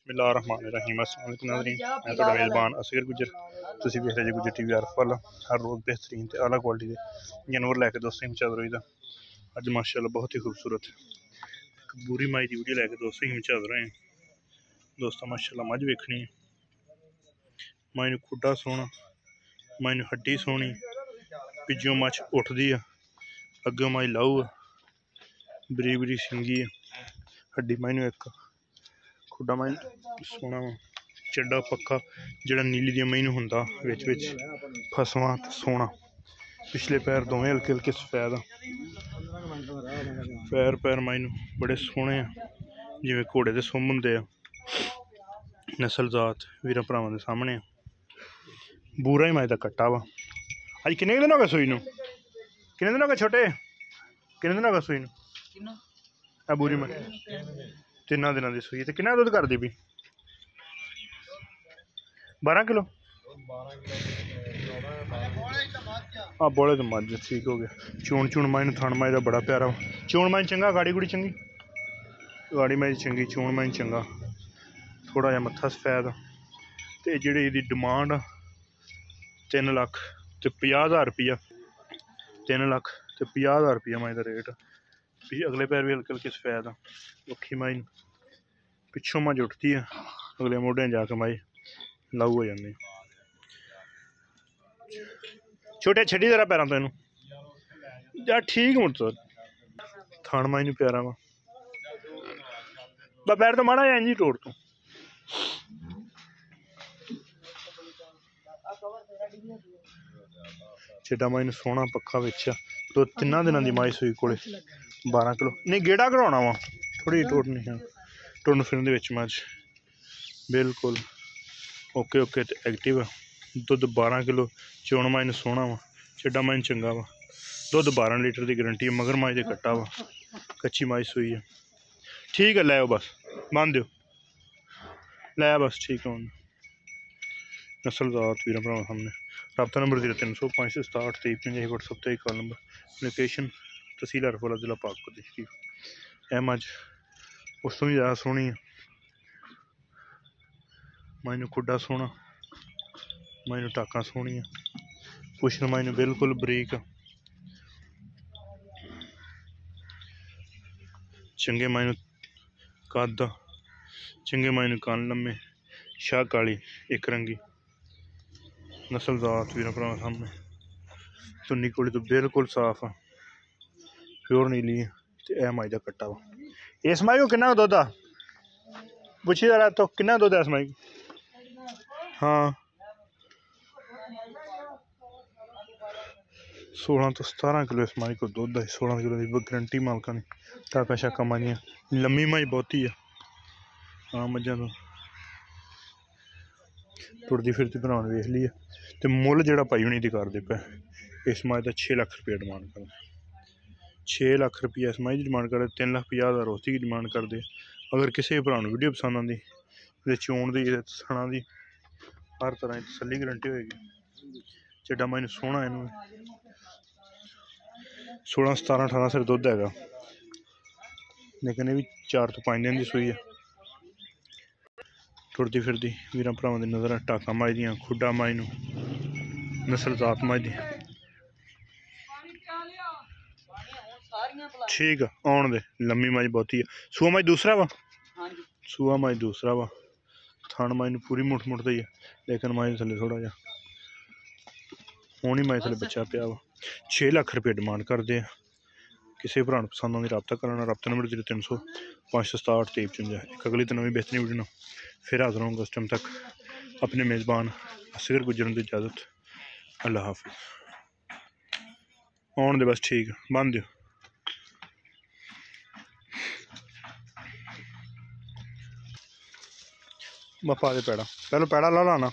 बिस्मिल्लाहिर्रहमानिर्रहीम। अस्सलाम वालेकुम नाज़रीन, मैं तुहाडा मेज़बान आसगर गुजर। तुसीं वेख रहे जी गुजर टीवी अरफवाला। हर रोज़ बेहतरीन ते आला क्वालिटी के जानवर लैके दोस्तों मचा रहीदा। अज माशाअल्लाह बहुत ही खूबसूरत एक बूरी माई की वीडियो लैके दोस्तों ही मचा रहे हैं। दोस्तों माशाअल्लाह मझ वेखनी है, माई नूं खुड्डा सोहना, माई नूं हड्डी सोहनी, पिज्जों मछ उठदी है, अग्गों माई लाऊ है, बरीक बरीक सिंगी है, हड्डी माई नूं एक खुड्डा माई सोहना वा, चड्डा पक्का जिहड़ा नीली दी मई नूं हुंदा, विच विच फसवां ते सोहना, पिछले पैर दोवें हल्के हल्के सफेद आ, पैर पैर माई नूं बड़े सोहने आ जिवें घोड़े दे सुम्म हुंदे आ। नस्ल जात वीरां भरावां दे सामने आ। बूरा ही माई दा कट्टा वा। अज किन्ने दिन हो गए सूई नूं? किन्ने दिन हो गए छोटे? किन्ने दिन हो गए सूई नूं? आ बूरी माई 3 दिनां दी सूई। ते किन्ना दुद्ध करदी भी? 12 किलो। हाँ बोले तो मज ठीक हो गया। चून चून माई नूं थण माई दा बड़ा प्यारा वा। चून माई चंगा, गाड़ी गुड़ी चंगी, गाड़ी माई चंगी, चून माई चंगा, थोड़ा जहा मत्था सफेद। तो जी इसकी डिमांड 3 लाख ते 50,000 रुपया, 3 लाख ते 50,000 रुपया माई का रेट। अगले पैर भी हल्के हल्के सफेद आ। औखी माई पिछों मज उठती है, अगले मोढे जाके माई लाऊ हो जाती। छोटे छड़ी जरा पैरों तो इनू यार ठीक मुड़ तो थान माई नूं प्यारा वा। पैर तो माड़ा जी टोड़ तू। चिट्टा माई नूं सोहना पक्का विच तो 3 दिनां दी माई सूई कोले 12 किलो नहीं गेड़ा कढ़ाउणा वा, थोड़ी टोड़नी है टुरन फिरन दे विच मज बिल्कुल ओके ओके ते एक्टिव। दुध 12 किलो, चोण माई नूं सोहना वा, चिड्डा माई चंगा वा, दुध 12 लीटर की गारंटी है, मगर माई दे कट्टा वा, कच्ची माई सूई है। ठीक है लै बस बन दो लै बस ठीक है। नस्ल जात वीरां भरावां सामने। रब्ता नंबर 0305 67 23 व्हाट्सएप ते कॉल नंबर। लोकेशन तहसील अरफवाला जिला पाकपुर डिस्ट्रिक्ट। ऐ मज उस तो भी ज़्यादा सोहनी है। माई नूं खुड्डा सोहना, माई नूं टाकां सोहनी है, पुछन माई नूं बिल्कुल बरीक, चंगे माई नूं कद, चंगे माई नूं कन लम्मे, शाह काली एक रंगी। नस्ल जात वीरां भरावां सामने। तुन्नी कोली तो बिल्कुल साफ आ, प्योर नीली है। ते ऐ माई दा कट्टा वा। इस माई को किन्ना दुद्ध आ? पुछी जरा तो किन्ना दुद्ध है इस माई को? हाँ 16 तो 17 किलो इस माई को दुद्ध है। 16 किलो की गारंटी मालका ने। टाका शाका माइया लम्मी माई बहुती है। हाँ मझा तो टुरदी फिरती भरा वेख ली है। तो मुल जो भाई हुणी दी करदे पे इस माई का 6 लाख रुपया डिमांड कर, 6 लाख रुपया इस माई की डिमांड कर, 3,50,000 उसकी डिमांड करते। अगर किसी भी भरा वीडियो पसंद आती चोण की सणा की हर तरह की तसली गारंटी होएगी। चिड्डा माई नूं सोहना इनू 16 17 18 सिर दुध है, लेकिन ये भी 4 तो 5 दिन की सूई है। टुरदी फिरदी वीरां भरावां दी नज़र टाका माई दियां, खुड्डा माई नूं, नस्ल जात माई दी ठीक है आउण दे। लम्मी माई बहुती है। सूआ माई दूसरा वा, सूआ माई दूसरा वा। थान माई नूं पूरी मुठ मुठ दी है, लेकिन माई थले थोड़ा जा होनी माई थले बच्चा पिया वा। 6 लाख रुपये डिमांड करते हैं। किसी भरा पसंद आती रब्ता करना। रब्ता नंबर 0305 67 23 55। एक अगली तो नवी बेहतरीन वीडियो फिर हाजिर होंगे। उस टाइम तक अपने मेज़बान असगर गुजर की इजाज़त। अल्लाह हाफिज़। आउण दे बस ठीक बन दो। पा दे पैड़ा, पहले पैड़ा ला लाना।